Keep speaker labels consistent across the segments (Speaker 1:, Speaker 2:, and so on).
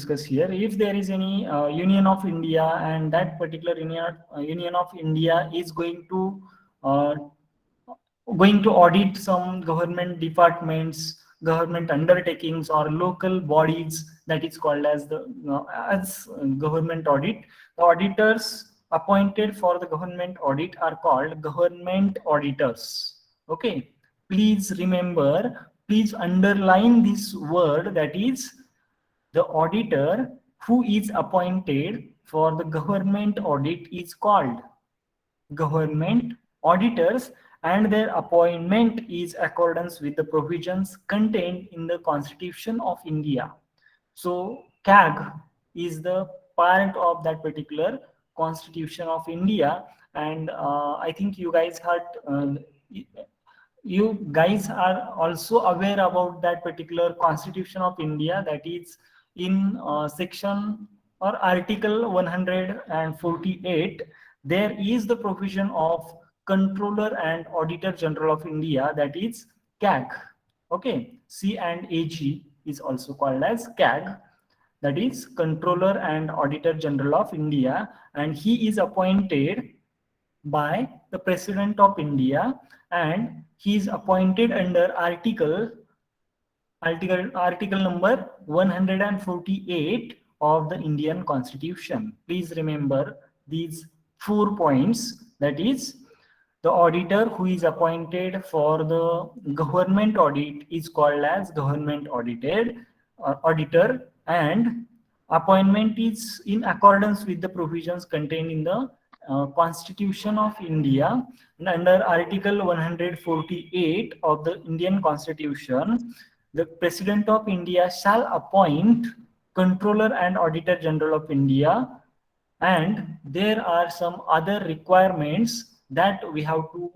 Speaker 1: discuss here. If there is any Union of India, and that particular Union of India is uh, going to audit some government departments, government undertakings, or local bodies, that is called as the government audit. The auditors appointed for the government audit are called government auditors. Okay, please remember, please underline this word, that is the auditor who is appointed for the government audit is called government auditors, and their appointment is accordance with the provisions contained in the Constitution of India. So CAG is the part of that particular Constitution of India, and I think you guys are also aware about that particular Constitution of India, that is in section or article 148. There is the provision of Controller and Auditor General of India, that is CAG. Okay, C and AG is also called as CAG, that is Controller and Auditor General of India, and he is appointed by the President of India, and he is appointed under article number 148 of the Indian Constitution. Please remember these 4 points, that is the auditor who is appointed for the government audit is called as government auditor, and appointment is in accordance with the provisions contained in the Constitution of India, and under article 148 of the Indian Constitution, the President of India shall appoint Controller and Auditor General of India, and there are some other requirements that we have to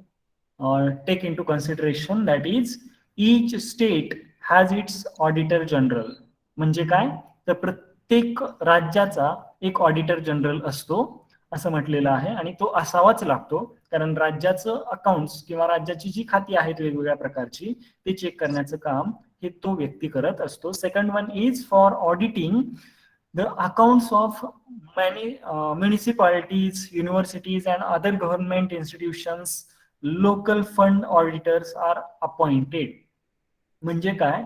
Speaker 1: take into consideration, that is each state has its Auditor General. म्हणजे काय, तर प्रत्येक राज्याचा एक auditor general असतो असं म्हटलेलं आहे, आणि तो असावाच लागतो, कारण राज्याचं अकाउंट्स किंवा राज्याची जी खाती आहेत वेगवेगळ्या प्रकारची ते चेक करण्याचं काम हे तो व्यक्ती करत असतो. Second one is for auditing the accounts of many municipalities, universities, and other government institutions. Local fund auditors are appointed. म्हणजे काय,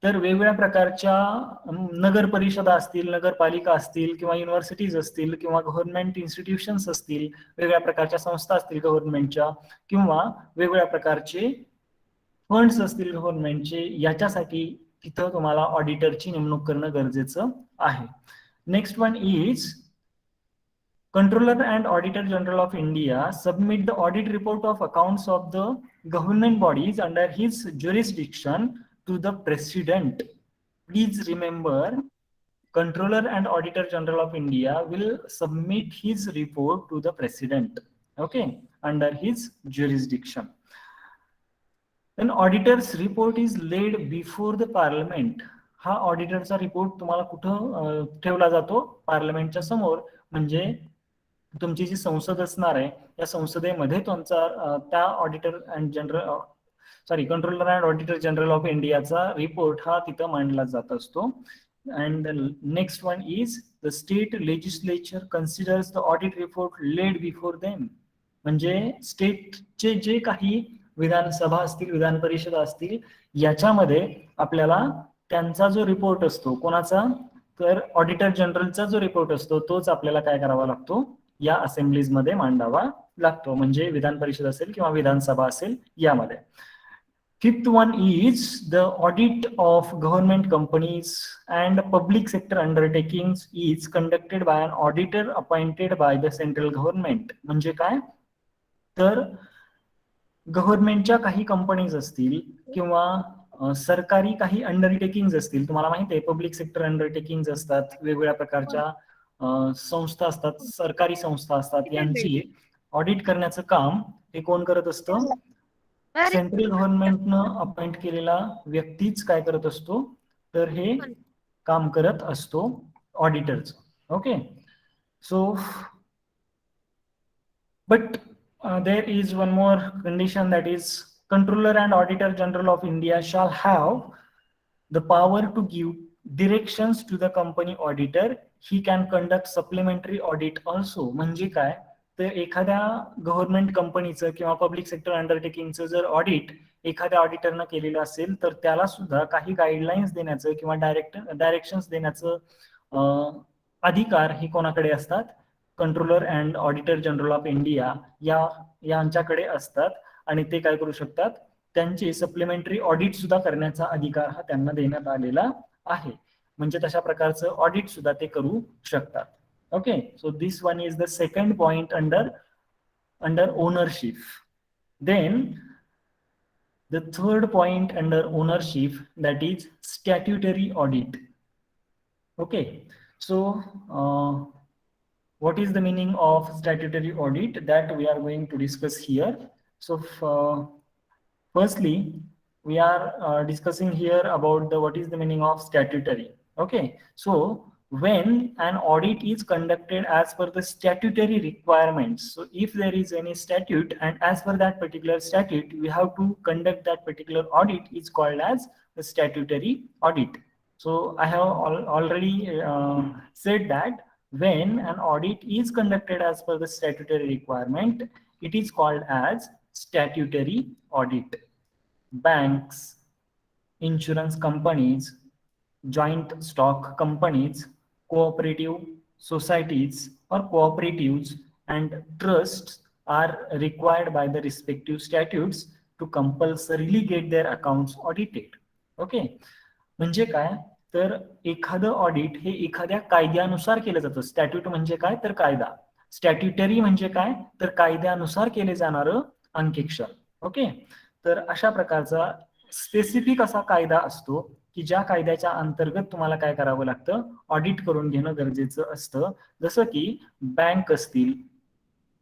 Speaker 1: तर वेगवेगळ्या प्रकारच्या नगर परिषदा असतील, नगरपालिका असतील, किंवा युनिव्हर्सिटीज असतील, किंवा गव्हर्नमेंट इन्स्टिट्यूशन्स असतील, वेगवेगळ्या प्रकारच्या संस्था असतील गव्हर्नमेंटच्या, किंवा वेगवेगळ्या प्रकारचे फंड्स असतील गव्हर्नमेंटचे, याच्यासाठी तिथं तुम्हाला ऑडिटरची नेमणूक करणं गरजेचं आहे. Next one is Controller and Auditor General of India submit the audit report of accounts of the government bodies under his jurisdiction to the President. Please remember, Controller and Auditor General of India will submit his report to the President, okay, under his jurisdiction. Then auditor's report is laid before the Parliament. हा ऑडिटरचा report तुम्हाला कुठं ठेवला जातो, पार्लमेंटच्या समोर. म्हणजे तुमची जी संसद असणार आहे या संसदेमध्ये तुमचा त्या controller and auditor general of इंडियाचा रिपोर्ट हा तिथं मांडला जात असतो. And next one is the state legislature considers the audit report laid before them. म्हणजे स्टेटचे जे काही विधानसभा असतील, विधान परिषद असतील, याच्यामध्ये आपल्याला त्यांचा जो रिपोर्ट असतो, कोणाचा, तर ऑडिटर जनरलचा जो रिपोर्ट असतो तोच आपल्याला काय करावा लागतो, या असेंब्लीज मध्ये मांडावा लागतो. म्हणजे विधान परिषद असेल किंवा विधानसभा असेल यामध्ये. Fifth one is the audit of government companies and public sector undertakings is conducted by an auditor appointed by the central government. म्हणजे काय, तर गव्हर्नमेंटच्या काही कंपनीज असतील किंवा सरकारी काही अंडरटेकिंग असतील, तुम्हाला माहिती आहे पब्लिक सेक्टर अंडरटेकिंग असतात, वेगवेगळ्या प्रकारच्या संस्था असतात, सरकारी संस्था असतात, यांची ऑडिट करण्याचं काम हे कोण करत असतं, सेंट्रल गव्हर्नमेंटनं अपॉइंट केलेला व्यक्तीच काय करत असतो, तर हे काम करत असतो ऑडिटरचं. Okay, so but there is one more condition, that is Controller and Auditor General of India shall have the power to give directions to the company auditor, he can conduct supplementary audit also. म्हणजे काय, तर एखाद्या government कंपनीचं किंवा public sector अंडरटेकिंगचं जर audit एखाद्या ऑडिटरनं केलेलं असेल तर त्याला सुद्धा काही गाईडलाईन्स देण्याचं किंवा डायरेक्शन्स देण्याचं अधिकार हे कोणाकडे असतात, controller and auditor general of India यांच्याकडे असतात. आणि ते काय करू शकतात, त्यांचे सप्लिमेंटरी ऑडिट सुद्धा करण्याचा अधिकार हा त्यांना देण्यात आलेला आहे. म्हणजे तशा प्रकारचं ऑडिट सुद्धा ते करू शकतात. Okay, so this one is the second point under ownership. Then the third point under ownership, that is statutory audit. Okay, so what is the meaning of statutory audit, that we are going to discuss here. So firstly we are discussing here about the what is the meaning of statutory. Okay, so when an audit is conducted as per the statutory requirements, so if there is any statute and as per that particular statute we have to conduct that particular audit, is called as the statutory audit. So I have already said that when an audit is conducted as per the statutory requirement, it is called as statutory audit. Banks, insurance companies, joint stock companies, cooperative societies or cooperatives and trusts are required by the respective statutes to compulsorily get their accounts audited. Okay, म्हणजे काय, तर एखादं audit हे एखाद्या कायद्यानुसार केलं जातं. स्टॅट्यूट म्हणजे काय, तर कायदा. स्टॅट्युटरी म्हणजे काय, तर कायद्यानुसार केले जाणारं अंकेक्षण. ओके, तर अशा प्रकारचा स्पेसिफिक असा कायदा असतो की ज्या कायद्याच्या अंतर्गत तुम्हाला काय करावं लागतं, ऑडिट करून घेणं गरजेचं असतं. जसं की बँक असतील,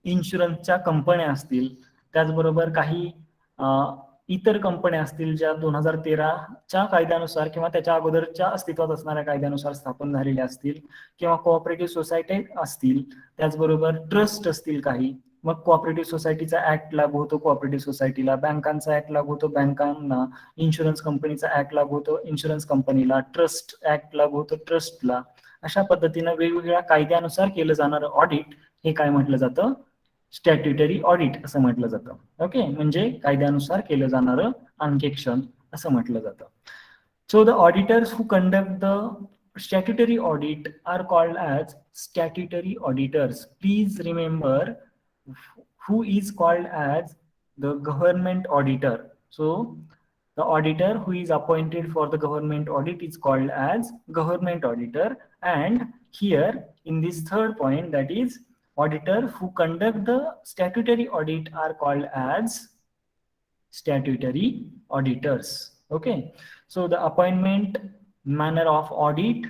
Speaker 1: इन्शुरन्सच्या कंपन्या असतील, त्याचबरोबर काही इतर कंपन्या असतील ज्या 2013च्या कायद्यानुसार किंवा त्याच्या अगोदरच्या अस्तित्वात असणाऱ्या कायद्यानुसार स्थापन झालेल्या असतील, किंवा कोऑपरेटिव्ह सोसायटी असतील, त्याचबरोबर ट्रस्ट असतील काही. मग कोऑपरेटिव्ह सोसायटीचा ऍक्ट लागू होतो कोऑपरेटिव्ह सोसायटीला, बँकांचा ऍक्ट लागू होतो बँकांना, इन्शुरन्स कंपनीचा ऍक्ट लागू होतो इन्शुरन्स कंपनीला, ट्रस्ट ऍक्ट लागू होतो ट्रस्टला. अशा पद्धतीनं वेगवेगळ्या कायद्यानुसार केलं जाणारं ऑडिट हे काय म्हटलं जातं, स्टॅट्युटरी ऑडिट असं म्हटलं जातं. ओके, म्हणजे कायद्यानुसार केलं जाणारं अंकेक्षण असं म्हटलं जातं. So the auditors who conduct the statutory audit are called as statutory auditors. Please remember who is called as the government auditor. So the auditor who is appointed for the government audit is called as government auditor. And here in this third point, that is auditor who conduct the statutory audit are called as statutory auditors. Okay, so the appointment, manner of audit,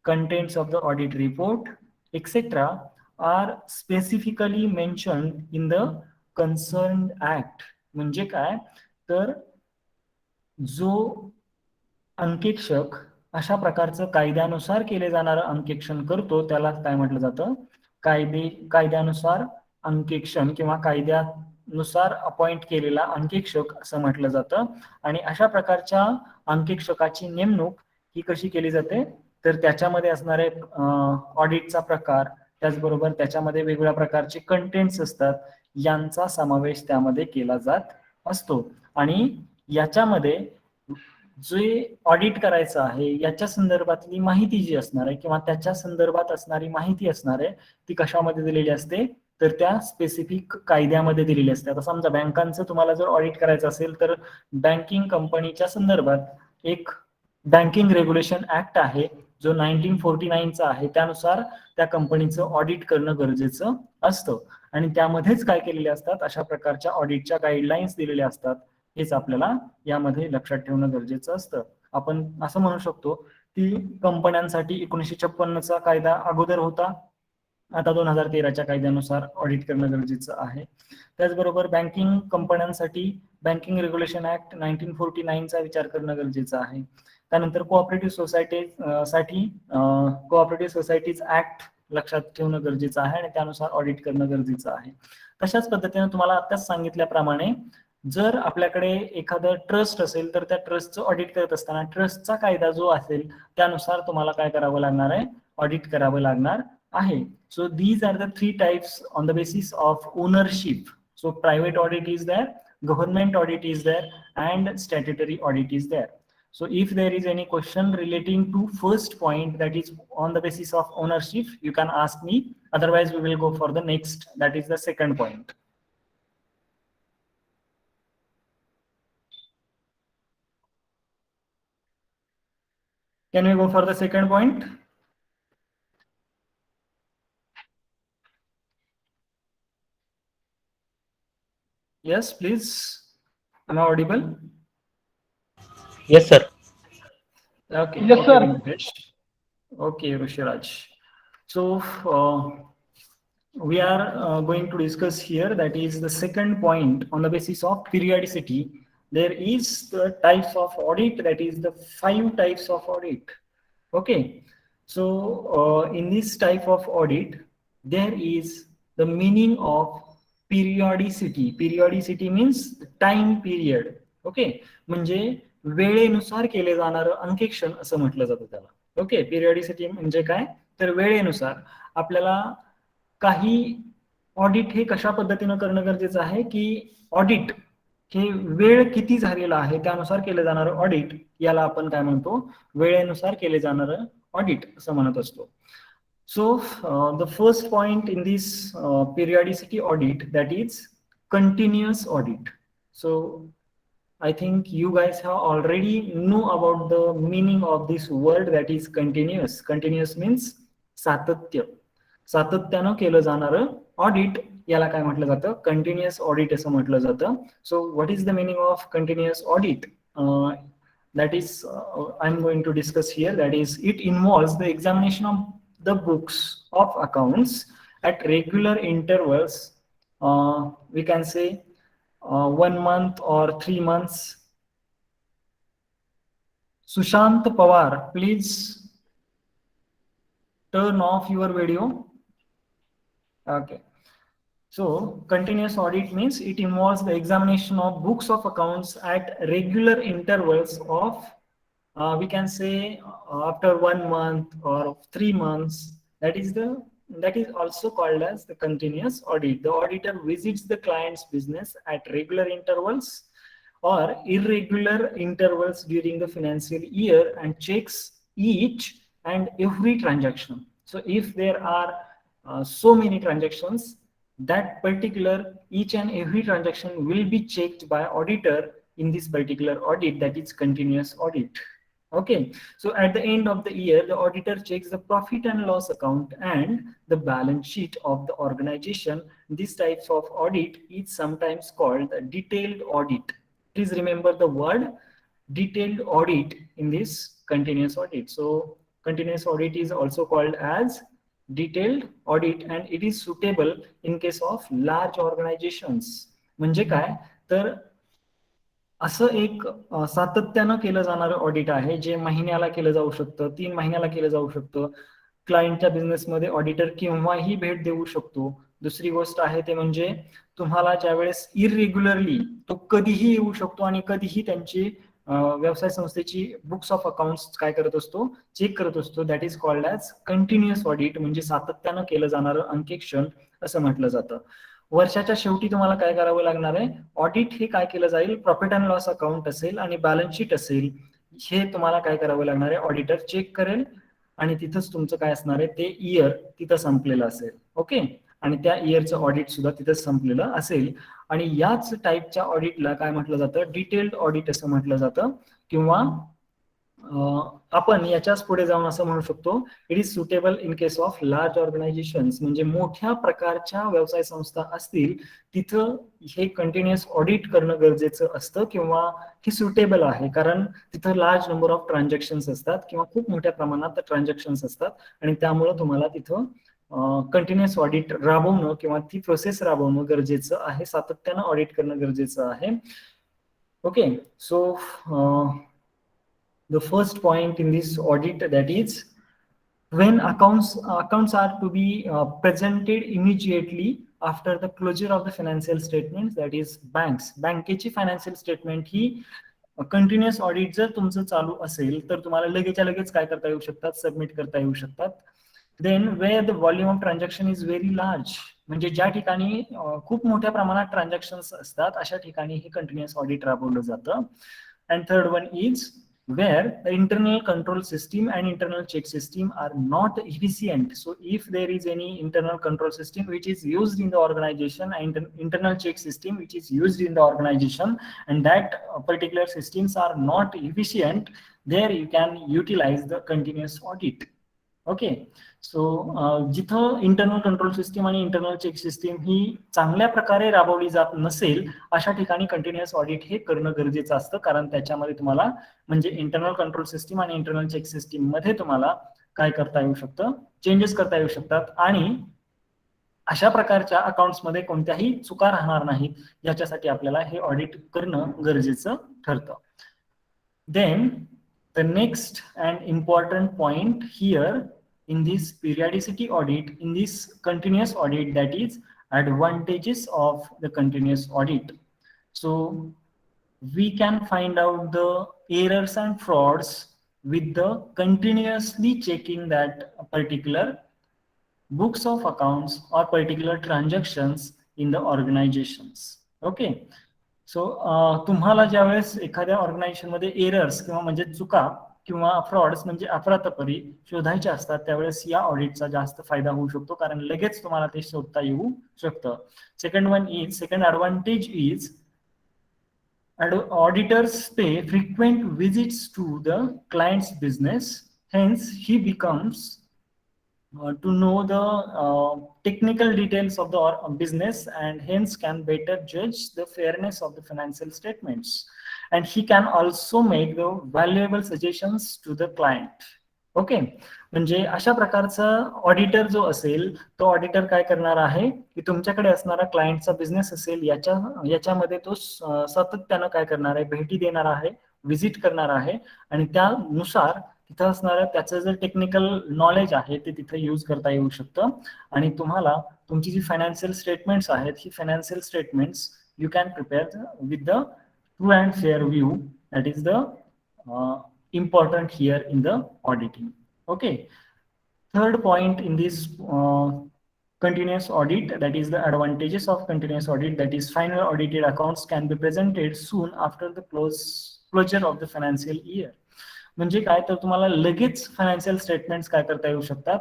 Speaker 1: contents of the audit report, etc. are specifically mentioned in the concerned act. म्हणजे काय, तर जो अंकेक्षक अशा प्रकारचं कायद्यानुसार केले जाणारं अंकेक्षण करतो त्याला काय म्हटलं जातं, कायद्यानुसार अंकेक्षण किंवा कायद्यानुसार अपॉइंट केलेला अंकेक्षक असं म्हटलं जातं. आणि अशा प्रकारच्या अंकेक्षकाची नेमणूक ही कशी केली जाते, तर त्याच्यामध्ये असणारे ऑडिटचा प्रकार, त्याचबरोबर त्याच्यामध्ये वेगवेगळ्या प्रकारचे कंटेंट्स असतात, यांचा समावेश त्यामध्ये केला जात असतो. आणि याच्यामध्ये जे ऑडिट करायचं आहे याच्या संदर्भातली माहिती जी असणार आहे किंवा त्याच्या संदर्भात असणारी माहिती असणार आहे ती कशामध्ये दिलेली असते, तर त्या स्पेसिफिक कायद्यामध्ये दिलेली असते. आता समजा बँकांचं तुम्हाला जर ऑडिट करायचं असेल तर बँकिंग कंपनीच्या संदर्भात एक बँकिंग रेग्युलेशन ऍक्ट आहे जो 1949चा आहे, त्यानुसार त्या कंपनीचं ऑडिट करणं गरजेचं असतं. आणि त्यामध्येच काय केलेले असतात, अशा प्रकारच्या ऑडिटच्या गाईडलाईन्स दिलेल्या असतात. हेच आपल्याला यामध्ये लक्षात ठेवणं गरजेचं असतं. आपण असं म्हणू शकतो की कंपन्यांसाठी 1956चा कायदा अगोदर होता, आता 2013च्या कायद्यानुसार ऑडिट करणं गरजेचं आहे. त्याचबरोबर बँकिंग कंपन्यांसाठी बँकिंग रेग्युलेशन ऍक्ट 1949चा विचार करणं गरजेचं आहे. त्यानंतर कोऑपरेटिव्ह सोसायटी साठी कोऑपरेटिव्ह सोसायटीज ऍक्ट लक्षात ठेवणं गरजेचं आहे आणि त्यानुसार ऑडिट करणं गरजेचं आहे. तशाच पद्धतीने तुम्हाला आताच सांगितल्याप्रमाणे जर आपल्याकडे एखादं ट्रस्ट असेल तर त्या ट्रस्टचं ऑडिट करत असताना ट्रस्टचा कायदा जो असेल त्यानुसार तुम्हाला काय करावं लागणार आहे, ऑडिट करावं लागणार आहे. So these are the 3 types on the basis of ownership. So private audit is there, government audit is there and statutory audit is there. So if there is any question relating to first point, that is on the basis of ownership, you can ask me. Otherwise we will go for the next, that is the second point. Can we go for the second point? Yes, please. Am I audible?
Speaker 2: Yes, sir.
Speaker 1: Okay.
Speaker 3: Yes,
Speaker 1: okay,
Speaker 3: sir.
Speaker 1: Venkatesh. Okay, Rushiraj. So we are going to discuss here, that is the second point on the basis of periodicity. There is the types of audit, that is the 5 types of audit. Okay, so in this type of audit there is the meaning of periodicity. Periodicity means time period. Okay, म्हणजे वेळेनुसार केले जाणारं अंकेक्षण असं म्हटलं जातं त्याला. Okay, पिरियडिसिटी म्हणजे काय, तर वेळेनुसार आपल्याला काही ऑडिट हे कशा पद्धतीनं करणं गरजेचं आहे की ऑडिट हे वेळ किती झालेला आहे त्यानुसार केलं जाणारं ऑडिट, याला आपण काय म्हणतो, वेळेनुसार केले जाणारं ऑडिट असं म्हणत असतो. So the first point in this periodicity audit, that is continuous audit. So I think you guys have already know about the meaning of this word, that is continuous. Continuous means सातत्य. सातत्यानं केलं जाणारं audit याला काय म्हटलं जातं, continuous audit असं म्हटलं जातं. So what is the meaning of continuous audit? That is I'm going to discuss here. That is, it involves the examination of the books of accounts at regular intervals. We can say 1 month or 3 months. Sushant Pawar, please turn off your video. Okay. So continuous audit means it involves the examination of books of accounts at regular intervals of we can say after 1 month or 3 months. That is also called as the continuous audit. The auditor visits the client's business at regular intervals or irregular intervals during the financial year and checks each and every transaction. So if there are so many transactions, that particular each and every transaction will be checked by auditor in this particular audit, that is continuous audit. Okay, so at the end of the year, the auditor checks the profit and loss account and the balance sheet of the organization. These types of audit is sometimes called a detailed audit. Please remember the word detailed audit in this continuous audit. So continuous audit is also called as detailed audit and it is suitable in case of large organizations. म्हणजे काय, तर असं एक सातत्यानं केलं जाणारं audit आहे जे महिन्याला केलं जाऊ शकतं, 3 महिन्याला केलं जाऊ शकतं. क्लायंटच्या बिझनेसमध्ये ऑडिटर केव्हाही भेट देऊ शकतो. दुसरी गोष्ट आहे ते म्हणजे तुम्हाला ज्यावेळेस इरेग्युलरली तो कधीही येऊ शकतो आणि कधीही त्यांची व्यवसाय संस्थेची बुक्स ऑफ अकाउंट्स काय करत असतो, चेक करत असतो. That is called as continuous audit, म्हणजे सातत्यानं केलं जाणारं अंकेक्षण असं म्हटलं जातं. वर्षाच्या शेवटी तुम्हाला काय करावं लागणार आहे, ऑडिट हे काय केलं जाईल, प्रॉफिट अँड लॉस अकाउंट असेल आणि बॅलन्स शीट असेल, हे तुम्हाला काय करावं लागणार आहे, ऑडिटर चेक करेल आणि तिथंच तुमचं काय असणार आहे, ते इयर तिथं संपलेलं असेल. ओके, आणि त्या इयरचं ऑडिट सुद्धा तिथंच संपलेलं असेल. आणि याच टाईपच्या ऑडिटला काय म्हटलं जातं, डिटेल्ड ऑडिट असं म्हटलं जातं. किंवा आपण याच्याच पुढे जाऊन असं म्हणू शकतो, it is suitable in case of large organisations. म्हणजे मोठ्या प्रकारच्या व्यवसाय संस्था असतील तिथं हे कंटिन्युअस ऑडिट करणं गरजेचं असतं किंवा हे सुटेबल आहे, कारण तिथं लार्ज नंबर ऑफ ट्रान्झॅक्शन्स असतात किंवा खूप मोठ्या प्रमाणात ट्रान्झॅक्शन्स असतात आणि त्यामुळे तुम्हाला तिथं कंटिन्युअस ऑडिट राबवणं किंवा ती प्रोसेस राबवणं गरजेचं आहे, सातत्यानं ऑडिट करणं गरजेचं आहे. Okay, so the first point in this audit, that is when accounts are to be presented immediately after the closure of the financial statement, that is बँकेची फायनान्शियल स्टेटमेंट ही कंटिन्युअस ऑडिट जर तुमचं चालू असेल तर तुम्हाला लगेचच्या लगेच काय करता येऊ शकतात, सबमिट करता येऊ शकतात. Then where the volume of transaction is very large, म्हणजे ज्या ठिकाणी खूप मोठ्या प्रमाणात ट्रान्झॅक्शन्स असतात अशा ठिकाणी हे कंटिन्युअस ऑडिट राबवलं जातं. And third one is where the internal control system and internal check system are not efficient. So if there is any internal control system which is used in the organization and internal check system which is used in the organization and that particular systems are not efficient, there you can utilize the continuous audit. Okay. So जिथं internal control system आणि internal check system ही चांगल्या प्रकारे राबवली जात नसेल अशा ठिकाणी continuous audit हे करणं गरजेचं असतं, कारण त्याच्यामध्ये तुम्हाला म्हणजे इंटरनल कंट्रोल सिस्टीम आणि इंटरनल चेक सिस्टीम मध्ये तुम्हाला काय करता येऊ शकतं, चेंजेस करता येऊ शकतात आणि अशा प्रकारच्या अकाउंट्समध्ये कोणत्याही चुका राहणार नाहीत, याच्यासाठी आपल्याला हे ऑडिट करणं गरजेचं ठरतं. Then the next and important point here in this periodicity audit, in this continuous audit, that is advantages of the continuous audit. So we can find out the errors and frauds with the continuously checking that particular books of accounts or particular transactions in the organizations. Okay. So तुम्हाला ज्यावेळेस एखाद्या organisation मध्ये errors किंवा म्हणजे चुका किंवा frauds म्हणजे अफरातफरी शोधायचे असतात त्यावेळेस या ऑडिटचा जास्त फायदा होऊ शकतो, कारण लगेच तुम्हाला ते शोधता येऊ शकतं. Second advantage is auditors pay frequent visits to the client's business, hence he becomes to know the technical details of the business and hence can better judge the fairness of the financial statements, and he can also make the valuable suggestions to the client. Okay. म्हणजे अशा प्रकारचा auditor जो असेल तो auditor काय करणार आहे की तुमच्याकडे असणारा क्लायंटचा बिझनेस असेल याच्यामध्ये तो सातत्यानं काय करणार आहे, भेटी देणार आहे, व्हिजिट करणार आहे आणि त्यानुसार तिथं असणारं त्याचं जर टेक्निकल नॉलेज आहे ते तिथं यूज करता येऊ शकतं आणि तुम्हाला तुमची जी फायनान्शियल स्टेटमेंट्स आहेत ही financial statements you can prepare with the true and fair view, that is the important here in the auditing. Okay. Third point in this continuous audit, that is the advantages of continuous audit, that is final audited accounts can be presented soon after the closure of the financial year. म्हणजे काय तर तुम्हाला लगेच financial statements काय करता येऊ शकतात,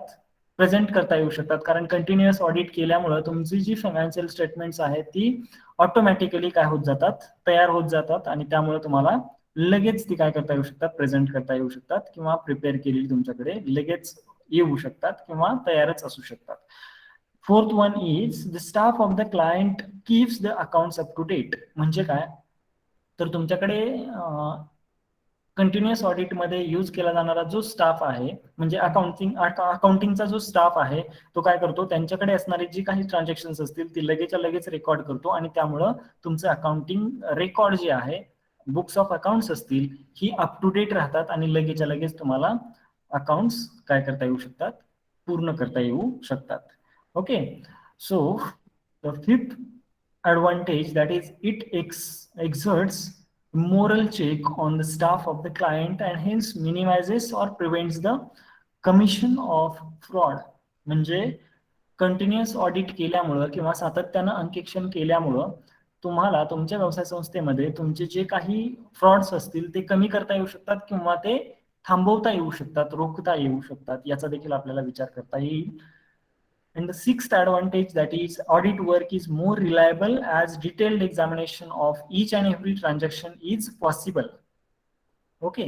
Speaker 1: present करता येऊ शकतात, कारण कंटिन्युअस ऑडिट केल्यामुळे तुमची जी फायनान्शियल स्टेटमेंट्स आहेत ती ऑटोमॅटिकली काय होत जातात, तयार होत जातात आणि त्यामुळे तुम्हाला लगेच ती काय करता येऊ शकतात, प्रेझेंट करता येऊ शकतात किंवा प्रिपेअर केलेली तुमच्याकडे लगेच येऊ शकतात किंवा तयारच असू शकतात. Fourth one is the staff of the client keeps the accounts up to date. म्हणजे काय तर तुमच्याकडे कंटिन्युअस ऑडिट मध्ये यूज केला जाणारा जो स्टाफ आहे म्हणजे अकाउंटिंगचा जो स्टाफ आहे तो काय करतो, त्यांच्याकडे असणारी जी काही ट्रान्झॅक्शन्स असतील ती लगेचच्या लगेच रेकॉर्ड करतो आणि त्यामुळं तुमचं अकाउंटिंग रेकॉर्ड जे आहे, बुक्स ऑफ अकाउंट्स असतील ही अप टू डेट राहतात आणि लगेचच्या लगेच तुम्हाला अकाउंट्स काय करता येऊ शकतात, पूर्ण करता येऊ शकतात. Okay. So the fifth advantage, that is it exerts moral check on the staff of the client and hence minimizes or prevents the commission of fraud. म्हणजे कंटिन्युअस ऑडिट केल्यामुळं किंवा सातत्यानं अंकेक्षण केल्यामुळं तुम्हाला तुमच्या व्यवसाय संस्थेमध्ये तुमचे जे काही फ्रॉड्स असतील ते कमी करता येऊ शकतात किंवा ते थांबवता येऊ शकतात, रोखता येऊ शकतात, याचा देखील आपल्याला विचार करता येईल. And the sixth advantage, that is audit work is more reliable as detailed examination of each and every transaction is possible. Okay.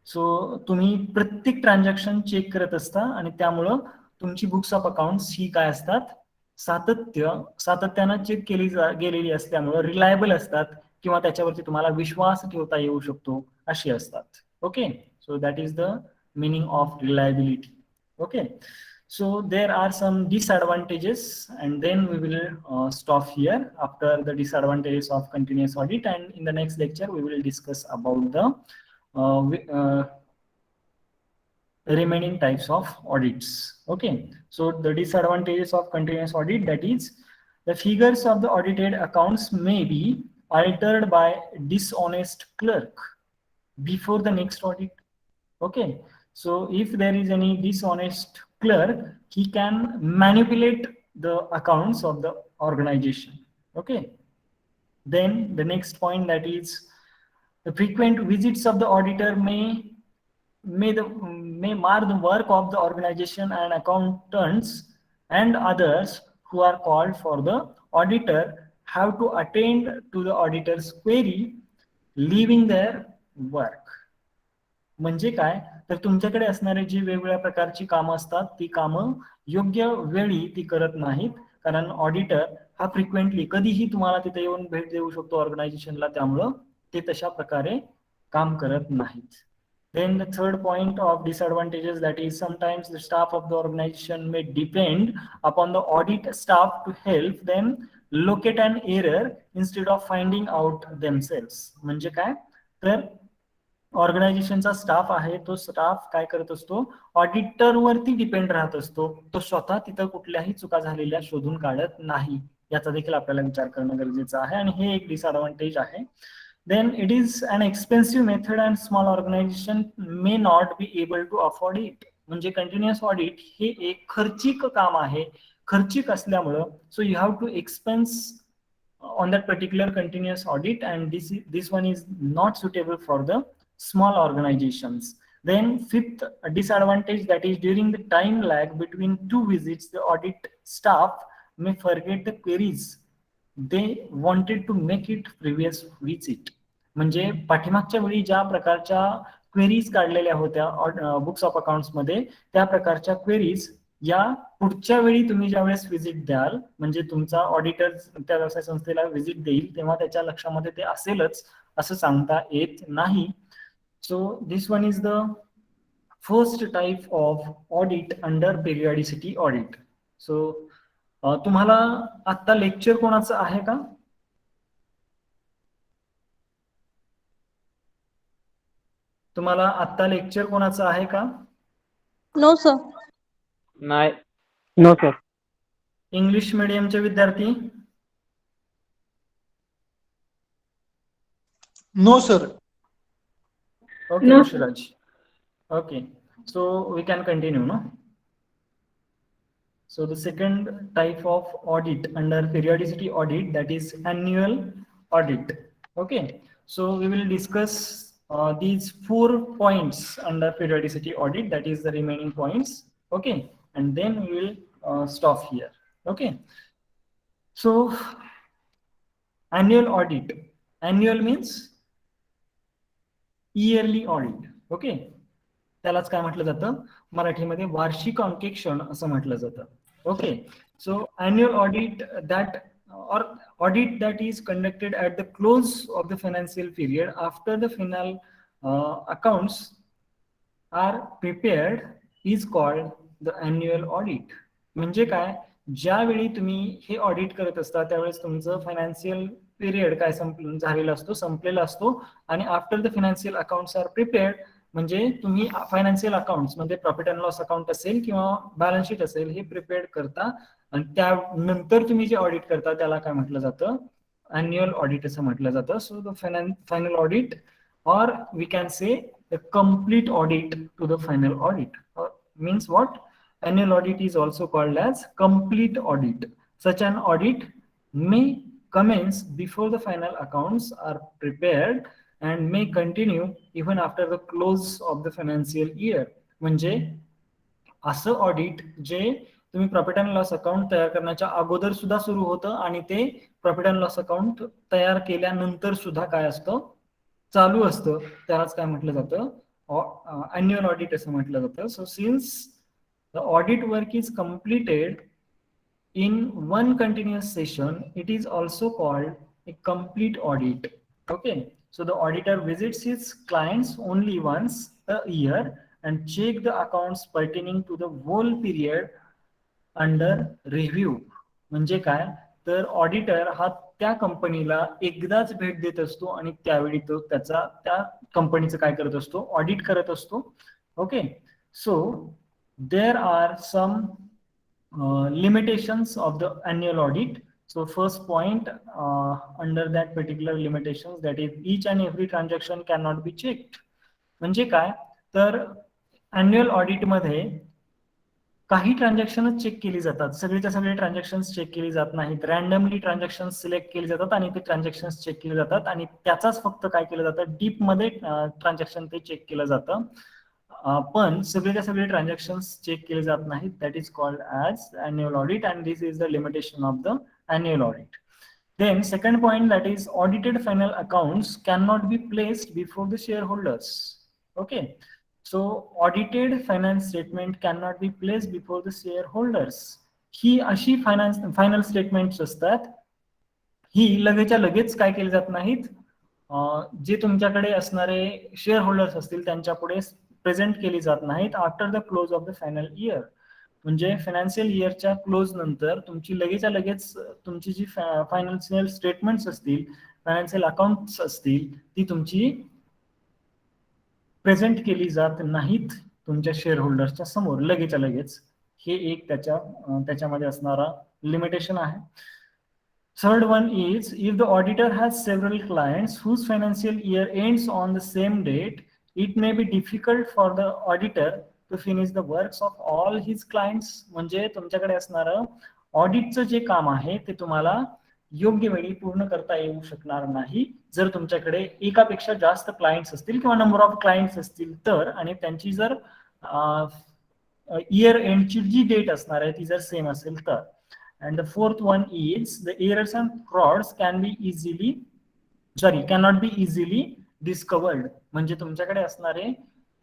Speaker 1: So तुम्ही प्रत्येक ट्रान्झॅक्शन चेक करत असता आणि त्यामुळं तुमची बुक्स ऑफ अकाउंट्स ही काय असतात, सातत्यानं चेक केली गेलेली असल्यामुळं रिलायबल असतात किंवा त्याच्यावरती तुम्हाला विश्वास ठेवता येऊ शकतो अशी असतात. Okay. So that is the meaning of reliability. Okay. So there are some disadvantages and then we will stop here after the disadvantages of continuous audit, and in the next lecture we will discuss about the remaining types of audits. Okay. So the disadvantages of continuous audit, that is The figures of the audited accounts may be altered by dishonest clerk before the next audit. Okay, so if there is any dishonest clerk, he can manipulate the accounts of the organization. Okay, then the next point, that is the frequent visits of the auditor may mar the work of the organization, and accountants and others who are called for the auditor have to attend to the auditor's query, leaving their work. म्हणजे काय, तर तुमच्याकडे असणारे जी वेगवेगळ्या प्रकारची कामं असतात ती कामं योग्य वेळी ती करत नाहीत, कारण ऑडिटर हा फ्रिक्वेंटली कधीही तुम्हाला तिथे येऊन भेट देऊ शकतो ऑर्गनायझेशनला, त्यामुळं ते तशा प्रकारे काम करत नाहीत. Then the third point of disadvantages, that is sometimes the staff of the organization may depend upon the audit staff to help them locate an error instead of finding out themselves. म्हणजे काय, तर ऑर्गनायझेशनचा staff आहे तो staff काय करत असतो, auditor वरती depend राहत असतो, तो स्वतः तिथं कुठल्याही चुका झालेल्या शोधून काढत नाही, याचा देखील आपल्याला विचार करणं गरजेचं आहे, आणि हे एक डिसएडव्हान्टेज आहे. Then it is an expensive method and small organization may not be able to afford it. म्हणजे कंटिन्युअस ऑडिट हे एक खर्चिक काम आहे, खर्चिक असल्यामुळं so you have to expense on that particular continuous audit, and this one is not suitable for the small organizations. Then fifth disadvantage, that is during the time lag between two visits, the audit staff may forget the queries they wanted to make it previous visit. म्हणजे पाठीमागच्या वेळी ज्या प्रकारच्या queries काढलेल्या होत्या books of accounts मध्ये, त्या प्रकारच्या क्वेरीज या पुढच्या वेळी तुम्ही ज्या वेळेस व्हिजिट द्याल, म्हणजे तुमचा ऑडिटर त्या व्यवसाय संस्थेला व्हिजिट देईल तेव्हा त्याच्या लक्षामध्ये ते असेलच असं सांगता येत नाही. So this one is the first type of audit under periodicity audit. So तुम्हाला आता लेक्चर कोणाचं आहे का? तुम्हाला आता लेक्चर कोणाचं आहे का?
Speaker 3: No sir.
Speaker 2: नाही. No sir.
Speaker 1: इंग्लिश मीडियमचे विद्यार्थी?
Speaker 4: No sir.
Speaker 1: Okay, Rushiraj. Okay, so we can continue, no? So the second type of audit under periodicity audit, that is annual audit. Okay, so we will discuss these 4 points under periodicity audit, that is the remaining points. Okay, and then we will stop here. Okay, so annual audit. Annual means yearly audit. Okay, त्यालाच काय म्हटलं जातं मराठीमध्ये वार्षिक अंकेक्षण असं म्हटलं जातं. Okay, so annual audit that or audit that is conducted at the close of the financial period after the final accounts are prepared is called the annual audit. म्हणजे काय, ज्यावेळी तुम्ही हे ऑडिट करत असता त्यावेळेस तुमचं फायनान्शियल पिरियड काय झालेला असतो, संपलेला असतो, आणि after the financial accounts are prepared म्हणजे तुम्ही फायनान्शियल अकाउंट्स मध्ये प्रॉफिट अँड लॉस अकाउंट असेल किंवा बॅलन्स शीट असेल हे प्रिपेअर्ड करता, आणि त्यानंतर तुम्ही जे ऑडिट करता त्याला काय म्हटलं जातं, अॅन्युअल ऑडिट असं म्हटलं जातं. So the final audit or we can say the complete audit to the final audit means what? Annual audit is also called as complete audit. Such an audit may commence before the final accounts are prepared and may continue even after the close of the financial year. म्हणजे असं audit जे तुम्ही profit and loss account तयार करण्याच्या अगोदर सुद्धा सुरू होतं आणि ते प्रॉफिट अँड लॉस अकाउंट तयार केल्यानंतर सुद्धा काय असतं, चालू असतं, त्यालाच काय म्हटलं जातं, अॅन्युअल ऑडिट असं म्हटलं जातं. So since the audit work is completed in one continuous session, it is also called a complete audit. Okay, so the auditor visits his clients only once a year and check the accounts pertaining to the whole period under review. म्हणजे काय, तर auditor हा त्या कंपनीला एकदाच भेट देत असतो आणि त्यावेळी तो त्याचा त्या कंपनीचं काय करत असतो, ऑडिट करत असतो. Okay, so there are some limitations of the annual audit. So first point under that particular limitations, that is each and every transaction cannot be checked. म्हणजे काय, तर अॅन्युअल ऑडिट मध्ये काही ट्रान्झॅक्शनच चेक केली जातात, सगळेच्या सगळे ट्रान्झॅक्शन्स चेक केली जात नाहीत, रॅन्डमली ट्रान्झॅक्शन सिलेक्ट केली जातात आणि ते ट्रान्झॅक्शन्स चेक केले जातात आणि त्याचाच फक्त काय केलं जातं, डीप मध्ये ट्रान्झॅक्शन ते चेक केलं जातं. पण सगळेच्या सगळे ट्रान्झॅक्शन्स चेक केले जात नाहीत. That is called as annual audit and this is the limitation of the annual audit. Then second point, that is audited final accounts cannot be placed before the shareholders. Okay, so audited finance statement cannot be placed before the shareholders. ही अशी final statements असतात, ही लगेच्या लगेच काय केली जात नाहीत, जे तुमच्याकडे असणारे शेअर होल्डर्स असतील त्यांच्या पुढे प्रेझेंट केली जात नाहीत after the close of the final year. म्हणजे फायनान्शियल इयरच्या क्लोज नंतर तुमची लगेच्या लगेच तुमची जी फायनान्शियल स्टेटमेंट्स असतील, फायनान्शियल अकाउंट्स असतील, ती तुमची प्रेझेंट केली जात नाहीत तुमच्या शेअर होल्डर्सच्या समोर लगेच्या लगेच. हे एक त्याच्यामध्ये असणारा लिमिटेशन आहे. Third one is, if the auditor has several clients whose financial year ends on the same date, it may be difficult for the auditor to finish the works of all his clients. म्हणजे तुमच्याकडे असणारं ऑडिटचं जे काम आहे ते तुम्हाला योग्य वेळी पूर्ण करता येऊ शकणार नाही जर तुमच्याकडे एकापेक्षा जास्त क्लायंट्स असतील किंवा नंबर ऑफ क्लायंट्स असतील तर, आणि त्यांची जर इयर एंडची जी डेट असणार आहे ती जर सेम असेल तर. And the fourth one is, the errors and frauds cannot be easily discovered. म्हणजे तुमच्याकडे असणारे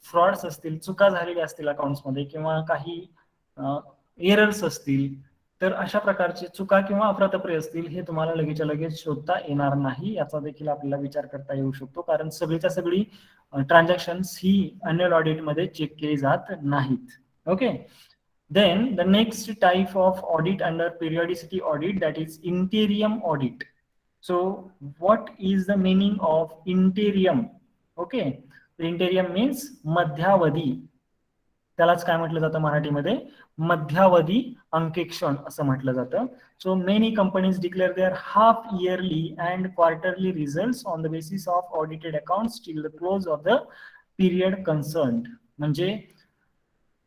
Speaker 1: फ्रॉड्स असतील, चुका झालेल्या असतील अकाउंट्स मध्ये किंवा काही एरर्स असतील, तर अशा प्रकारचे चुका किंवा अफरातफरी असतील हे तुम्हाला लगेच्या लगेच शोधता येणार नाही. याचा देखील आपल्याला विचार करता येऊ शकतो, कारण सगळीच्या सगळी ट्रान्झॅक्शन्स ही अॅन्युअल ऑडिट मध्ये चेक केली जात नाहीत. Okay. Then the next type of audit under periodicity audit, that is interim audit. So what is the meaning of interim? Okay, the interim means मध्यावधी. त्यालाच काय म्हटलं जातं मराठीमध्ये, मध्यावधी अंकेक्षण असं म्हटलं जातं. So many companies declare their half yearly and quarterly results on the basis of audited accounts till the close of the period concerned. म्हणजे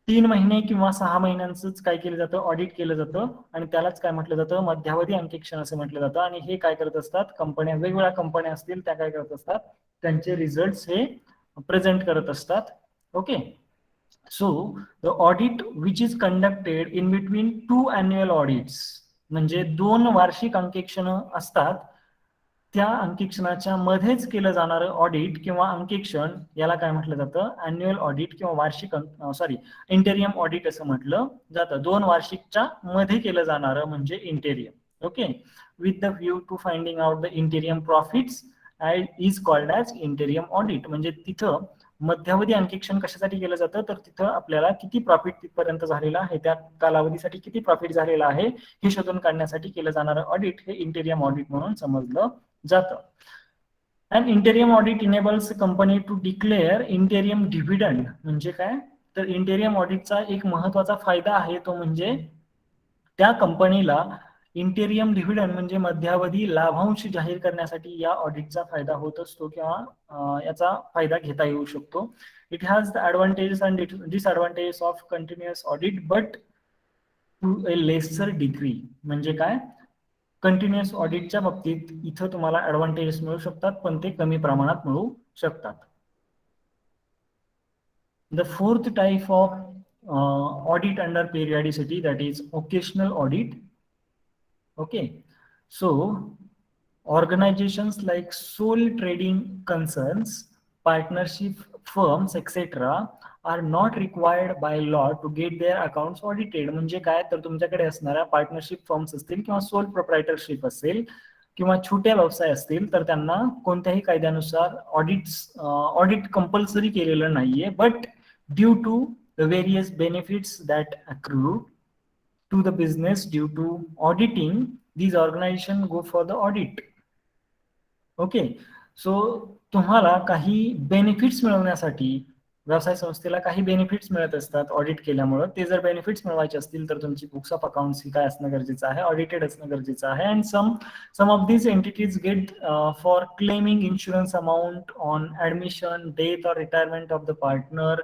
Speaker 1: 3 महिने किंवा 6 महिन्यांचंच काय केलं जातं, ऑडिट केलं जातं आणि त्यालाच काय म्हटलं जातं, मध्यावधी अंकेक्षण असं म्हटलं जातं. आणि हे काय करत असतात, कंपन्या, वेगवेगळ्या कंपन्या असतील त्या काय करत असतात, त्यांचे रिझल्ट्स हे प्रेझेंट करत असतात. Okay. So the audit which is conducted in between 2 annual audits, म्हणजे 2 वार्षिक अंकेक्षण असतात, त्या अंकेक्षणाच्या मध्येच केलं जाणारं ऑडिट किंवा अंकेक्षण याला काय म्हटलं जातं, अॅन्युअल ऑडिट किंवा वार्षिक इंटेरियम ऑडिट असं म्हटलं जातं. 2 वार्षिकच्या मध्ये केलं जाणारं म्हणजे interim. Okay. With the view to finding out the interim profits is called as interim audit. म्हणजे तिथं मध्यावधी अंकेक्षण कशासाठी केलं जातं, तर तिथं आपल्याला किती प्रॉफिट तिथपर्यंत झालेला आहे, त्या कालावधीसाठी किती प्रॉफिट झालेला आहे हे शोधून काढण्यासाठी केलं जाणारं ऑडिट हे इंटेरियम ऑडिट म्हणून समजलं जातं. And interim audit enables company to declare interim dividend. म्हणजे काय, तर इंटेरियम ऑडिटचा एक महत्वाचा फायदा आहे तो म्हणजे त्या कंपनीला इंटेरियम डिव्हिडंड म्हणजे मध्यावधी लाभांश जाहीर करण्यासाठी या ऑडिटचा फायदा होत असतो किंवा याचा फायदा घेता येऊ शकतो. It has the advantages and disadvantages of continuous audit but to a lesser degree. म्हणजे काय, कंटिन्युअस ऑडिटच्या बाबतीत इथं तुम्हाला ऍडव्हान्टेजेस मिळू शकतात पण ते कमी प्रमाणात मिळू शकतात. The fourth type of audit under periodicity, that is occasional audit. Okay, so organizations like sole trading concerns, partnership firms, etc. are not required by law to get their accounts audited. म्हणजे काय, तर तुमच्याकडे असणाऱ्या partnership firms असतील किंवा soul प्रोप्रायटरशिप असेल किंवा छोटे व्यवसाय असतील तर त्यांना कोणत्याही कायद्यानुसार ऑडिट कंपल्सरी केलेलं नाहीये. But due to the various benefits that accrue to the business due to auditing, these organizations go for the audit. Okay, so तुम्हाला काही बेनिफिट्स मिळवण्यासाठी व्यवसाय संस्थेला काही बेनिफिट्स मिळत असतात ऑडिट केल्यामुळे. ते जर बेनिफिट्स मिळवायचे असतील तर तुमची बुक्स ऑफ अकाउंट्स ही काय असणं गरजेचं आहे, ऑडिटेड असणं गरजेचं आहे. And some of these entities get for claiming insurance amount on admission, death or retirement of the partner,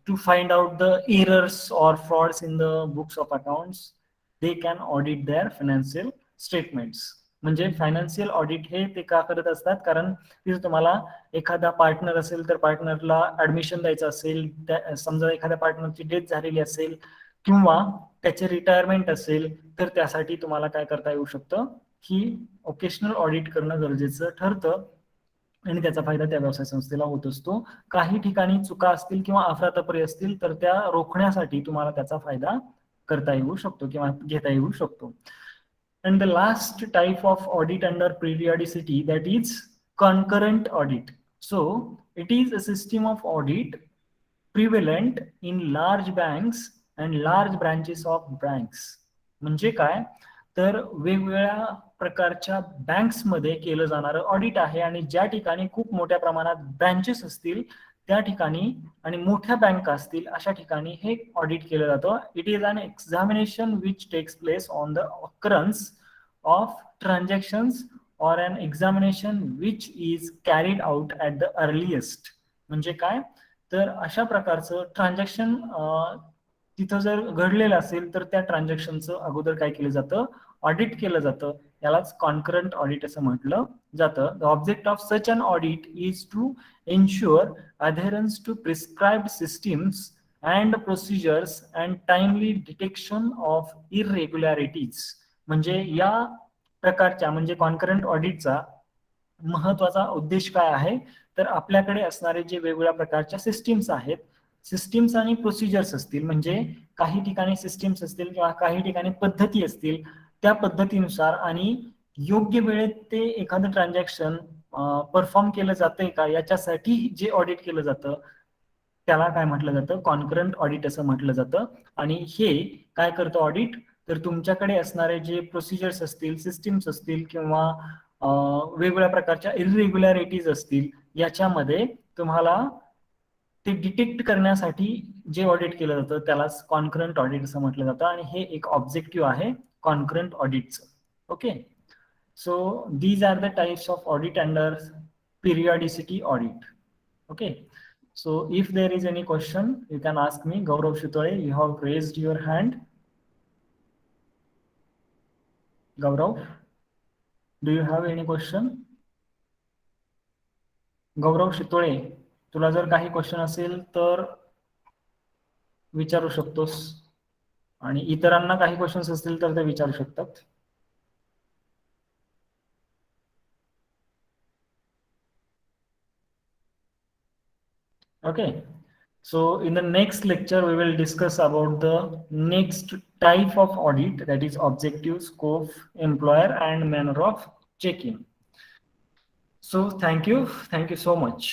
Speaker 1: to find out the errors or frauds in the books of accounts, they can audit their financial statements. म्हणजे financial audit हे ते का करत असतात, कारण तिथे तुम्हाला एखादा पार्टनर असेल तर पार्टनरला ऍडमिशन द्यायचं असेल, समजा एखाद्या पार्टनरची डेथ झालेली असेल किंवा त्याचे रिटायरमेंट असेल, तर त्यासाठी तुम्हाला काय करता येऊ शकतं की ओकेशनल ऑडिट करणं गरजेचं ठरतं आणि त्याचा फायदा त्या व्यवसाय संस्थेला होत असतो. काही ठिकाणी चुका असतील किंवा अफरातफरी असतील तर त्या रोखण्यासाठी तुम्हाला त्याचा फायदा करता येऊ शकतो किंवा घेता येऊ शकतो. And the last type of audit under periodicity, that is concurrent audit. So it is a system of audit prevalent in large banks and large branches of banks. म्हणजे काय तर वेगवेगळ्या प्रकारच्या बँक्स मध्ये केलं जाणारं ऑडिट आहे आणि ज्या ठिकाणी खूप मोठ्या प्रमाणात ब्रँचेस असतील त्या ठिकाणी आणि मोठ्या बँका असतील अशा ठिकाणी हे ऑडिट केलं जातं. It is an examination which takes place on the occurrence of transactions or an examination which is carried out at the earliest. म्हणजे काय तर अशा प्रकारचं ट्रान्झॅक्शन तिथं जर घडलेलं असेल तर त्या ट्रान्झॅक्शनचं अगोदर काय केलं जातं, ऑडिट केलं जातं. यालाच कॉन्करंट ऑडिट असं म्हटलं जातं. The object of such an audit is to ensure adherence to prescribed systems and procedures and timely detection of irregularities. म्हणजे या प्रकारच्या म्हणजे कॉन्करंट ऑडिटचा महत्वाचा उद्देश काय आहे तर आपल्याकडे असणारे जे वेगवेगळ्या प्रकारच्या सिस्टीम्स आहेत, सिस्टीम्स आणि प्रोसिजर्स असतील, म्हणजे काही ठिकाणी सिस्टीम्स असतील किंवा काही ठिकाणी पद्धती असतील, त्या पद्धतीनुसार आणि योग्य वेळेत ते एखादं ट्रान्झॅक्शन परफॉर्म केलं जातंय का याच्यासाठी जे ऑडिट केलं जातं त्याला काय म्हटलं जातं, कॉन्करंट ऑडिट असं म्हटलं जातं. आणि हे काय करतं ऑडिट तर तुमच्याकडे असणारे जे प्रोसिजर्स असतील, सिस्टीम्स असतील किंवा वेगवेगळ्या प्रकारच्या इरेग्युलॅरिटीज असतील याच्यामध्ये तुम्हाला ते डिटेक्ट करण्यासाठी जे ऑडिट केलं जातं त्यालाच कॉन्करंट ऑडिट असं म्हटलं जातं आणि हे एक ऑब्जेक्टिव्ह आहे कॉन्करंट ऑडिटचं. Okay, so these are the types of audit under periodicity audit. Okay, so if there is any question you can ask me. Gaurav Shitole, you have raised your hand. Gaurav, do you have any question? गौरव शितोळे, तुला जर काही question असेल तर विचारू शकतोस आणि इतरांना काही क्वेश्चन्स असतील तर ते विचारू शकतात. Okay, so in the next lecture we will discuss about the next type of audit, that is objective, scope, employer and manner of checking. So thank you so much.